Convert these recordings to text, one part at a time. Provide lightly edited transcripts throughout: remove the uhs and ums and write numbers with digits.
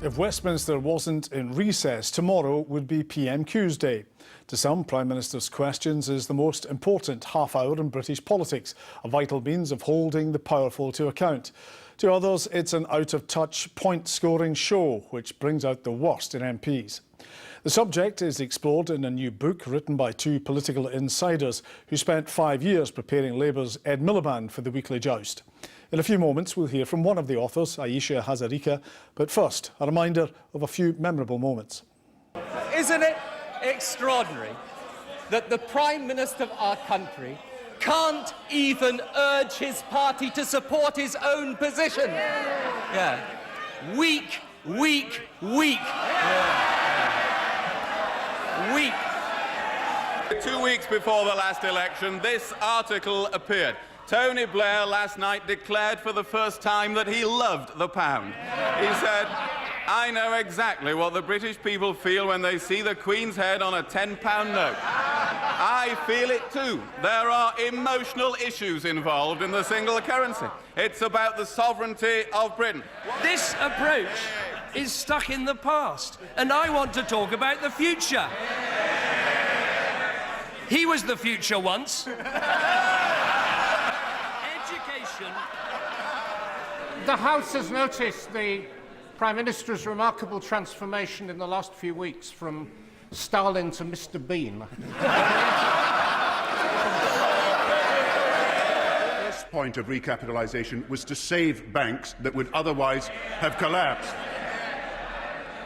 If Westminster wasn't in recess, tomorrow would be PMQ's day. To some, Prime Minister's Questions is the most important half hour in British politics, a vital means of holding the powerful to account. To others, it's an out-of-touch, point-scoring show which brings out the worst in MPs. The subject is explored in a new book written by two political insiders who spent 5 years preparing Labour's Ed Miliband for the weekly joust. In a few moments, we'll hear from one of the authors, Ayesha Hazarika, but first, a reminder of a few memorable moments. Isn't it extraordinary that the Prime Minister of our country can't even urge his party to support his own position? Yeah. Weak, weak, weak. Weak. 2 weeks before the last election, this article appeared. Tony Blair last night declared for the first time that he loved the pound. He said, "I know exactly what the British people feel when they see the Queen's head on a £10 note. I feel it too. There are emotional issues involved in the single currency. It's about the sovereignty of Britain." This approach is stuck in the past, and I want to talk about the future. He was the future once. Education. The House has noticed the Prime Minister's remarkable transformation in the last few weeks from Stalin to Mr. Bean. The first point of recapitalisation was to save banks that would otherwise have collapsed.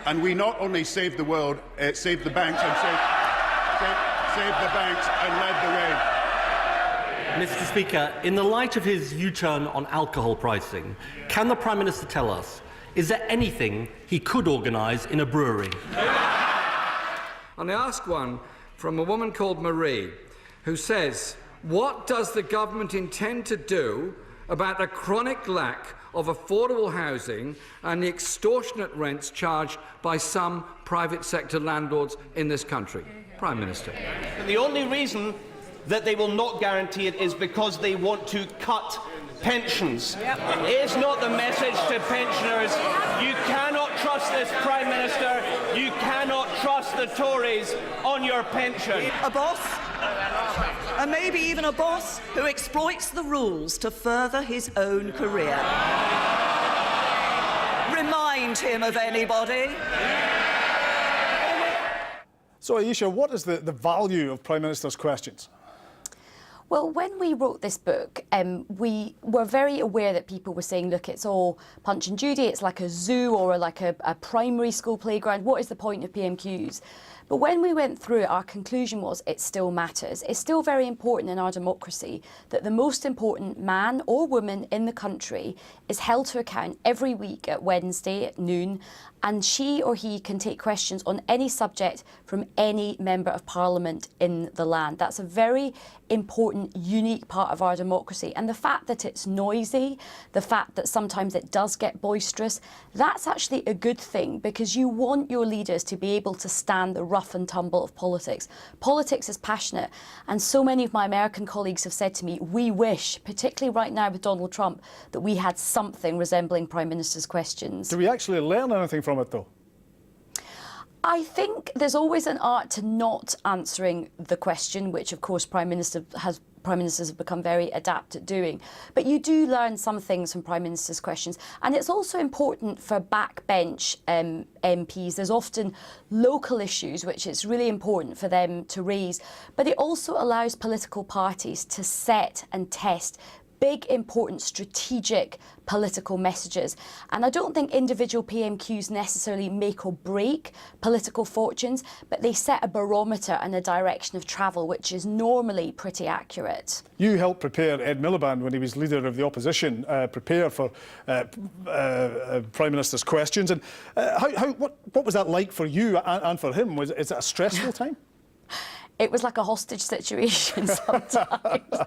And we not only saved the world, saved the banks and saved the banks and led the way. Mr. Speaker, in the light of his U-turn on alcohol pricing, can the Prime Minister tell us, is there anything he could organise in a brewery? And I ask one from a woman called Marie, who says, what does the government intend to do about the chronic lack of affordable housing and the extortionate rents charged by some private sector landlords in this country? Prime Minister. And the only reason that they will not guarantee it is because they want to cut pensions. It's not the message to pensioners. You cannot trust this Prime Minister. You cannot trust the Tories on your pension. A boss, and maybe even a boss who exploits the rules to further his own career. Remind him of anybody? So, Ayesha, what is the value of Prime Minister's Questions? Well, when we wrote this book, we were very aware that people were saying, look, it's all Punch and Judy, it's like a zoo or like a primary school playground. What is the point of PMQs? But when we went through it, our conclusion was it still matters. It's still very important in our democracy that the most important man or woman in the country is held to account every week at Wednesday at noon, and she or he can take questions on any subject from any member of Parliament in the land. That's a very important, unique part of our democracy. And the fact that it's noisy, the fact that sometimes it does get boisterous, that's actually a good thing, because you want your leaders to be able to stand the rough and tumble of politics. Politics is passionate, and so many of my American colleagues have said to me, we wish, particularly right now with Donald Trump, that we had something resembling Prime Minister's Questions. Do we actually learn anything from it, though? I think there's always an art to not answering the question, which of course Prime Ministers have become very adept at doing. But you do learn some things from Prime Minister's Questions. And it's also important for backbench MPs. There's often local issues which it's really important for them to raise. But it also allows political parties to set and test big, important, strategic political messages. And I don't think individual PMQs necessarily make or break political fortunes, but they set a barometer and a direction of travel, which is normally pretty accurate. You helped prepare Ed Miliband when he was leader of the opposition, prepare for Prime Minister's Questions. And what was that like for you and for him? Is it a stressful time? it was like a hostage situation sometimes.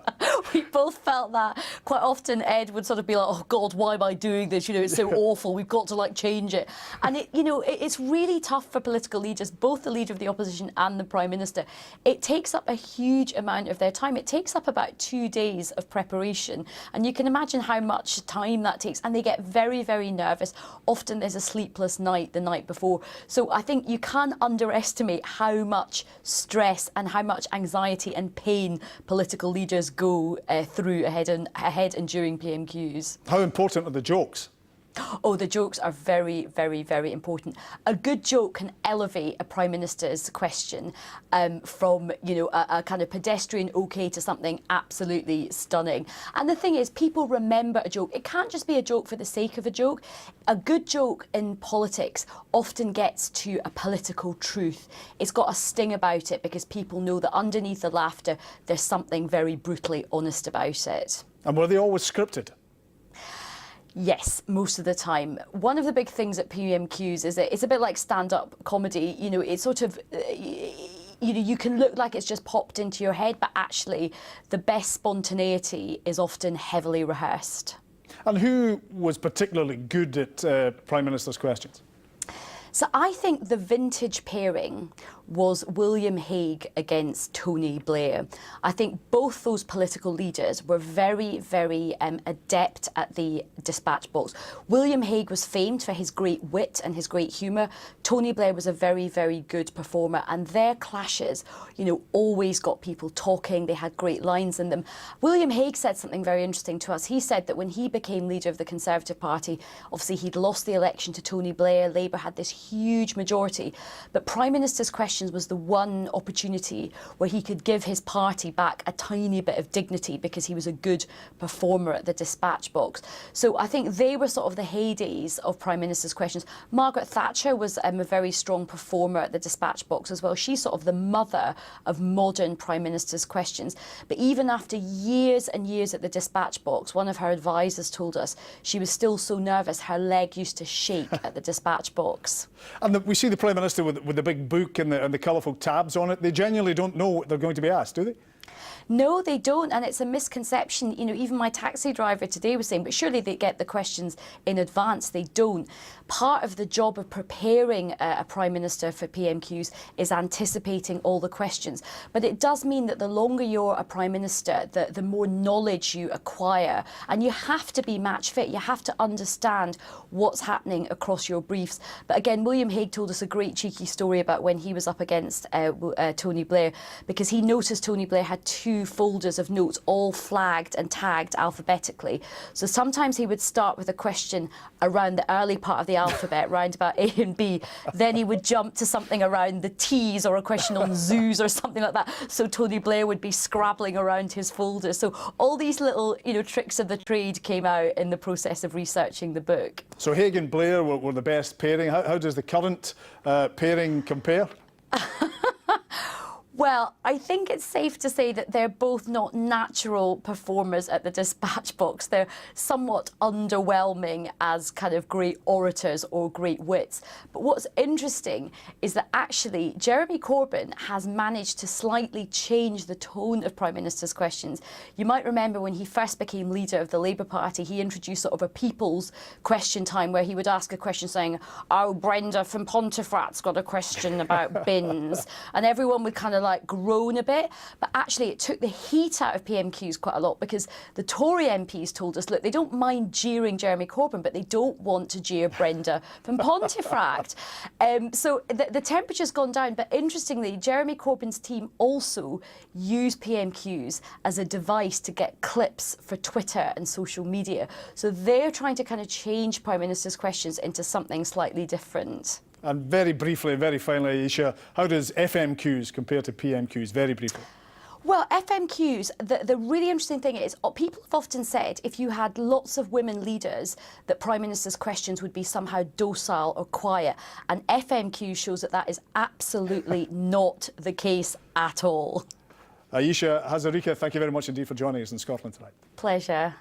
We both felt that. Quite often Ed would sort of be like, oh God, why am I doing this? You know, it's so awful, we've got to like change it. And it's really tough for political leaders, both the leader of the opposition and the Prime Minister. It takes up a huge amount of their time. It takes up about 2 days of preparation. And you can imagine how much time that takes. And they get very, very nervous. Often there's a sleepless night the night before. So I think you can't underestimate how much stress and how much anxiety and pain political leaders go through ahead and during PMQs. How important are the jokes? Oh, the jokes are very, very, very important. A good joke can elevate a Prime Minister's question from, a kind of pedestrian OK to something absolutely stunning. And the thing is, people remember a joke. It can't just be a joke for the sake of a joke. A good joke in politics often gets to a political truth. It's got a sting about it because people know that underneath the laughter, there's something very brutally honest about it. And were they always scripted? Yes, most of the time. One of the big things at PMQs is that it's a bit like stand-up comedy. It's sort of, you can look like it's just popped into your head, but actually the best spontaneity is often heavily rehearsed. And who was particularly good at Prime Minister's questions? So I think the vintage pairing was William Hague against Tony Blair. I think both those political leaders were very, very adept at the dispatch box. William Hague was famed for his great wit and his great humour. Tony Blair was a very, very good performer, and their clashes, always got people talking. They had great lines in them. William Hague said something very interesting to us. He said that when he became leader of the Conservative Party, obviously he'd lost the election to Tony Blair. Labour had this huge majority, but Prime Minister's questions was the one opportunity where he could give his party back a tiny bit of dignity because he was a good performer at the dispatch box. So I think they were sort of the heydays of Prime Minister's questions. Margaret Thatcher was a very strong performer at the dispatch box as well. She's sort of the mother of modern Prime Minister's questions. But even after years and years at the dispatch box, one of her advisors told us she was still so nervous her leg used to shake at the dispatch box. And we see the Prime Minister with the big book and the colourful tabs on it. They genuinely don't know what they're going to be asked, do they? No, they don't, and it's a misconception. Even my taxi driver today was saying, but surely they get the questions in advance. They don't. Part of the job of preparing a Prime Minister for PMQs is anticipating all the questions. But it does mean that the longer you're a Prime Minister, the more knowledge you acquire. And you have to be match fit. You have to understand what's happening across your briefs. But again, William Hague told us a great cheeky story about when he was up against Tony Blair, because he noticed Tony Blair had 2 folders of notes all flagged and tagged alphabetically. So sometimes he would start with a question around the early part of the alphabet, round about A and B. Then he would jump to something around the T's or a question on zoos or something like that. So Tony Blair would be scrabbling around his folders. So all these little, tricks of the trade came out in the process of researching the book. So Hague and Blair were the best pairing. How does the current pairing compare? Well, I think it's safe to say that they're both not natural performers at the dispatch box. They're somewhat underwhelming as kind of great orators or great wits. But what's interesting is that actually Jeremy Corbyn has managed to slightly change the tone of Prime Minister's questions. You might remember when he first became leader of the Labour Party, he introduced sort of a people's question time where he would ask a question saying, oh, Brenda from Pontefracht's got a question about bins. And everyone would kind of like groan a bit, but actually it took the heat out of PMQs quite a lot because the Tory MPs told us, look, they don't mind jeering Jeremy Corbyn, but they don't want to jeer Brenda from Pontefract. So the temperature's gone down, but interestingly, Jeremy Corbyn's team also use PMQs as a device to get clips for Twitter and social media. So they're trying to kind of change Prime Minister's questions into something slightly different. And very briefly, very finally, Ayesha, how does FMQs compare to PMQs? Very briefly. Well, FMQs, the really interesting thing is, people have often said if you had lots of women leaders, that Prime Minister's questions would be somehow docile or quiet. And FMQ shows that that is absolutely not the case at all. Ayesha Hazarika, thank you very much indeed for joining us in Scotland tonight. Pleasure.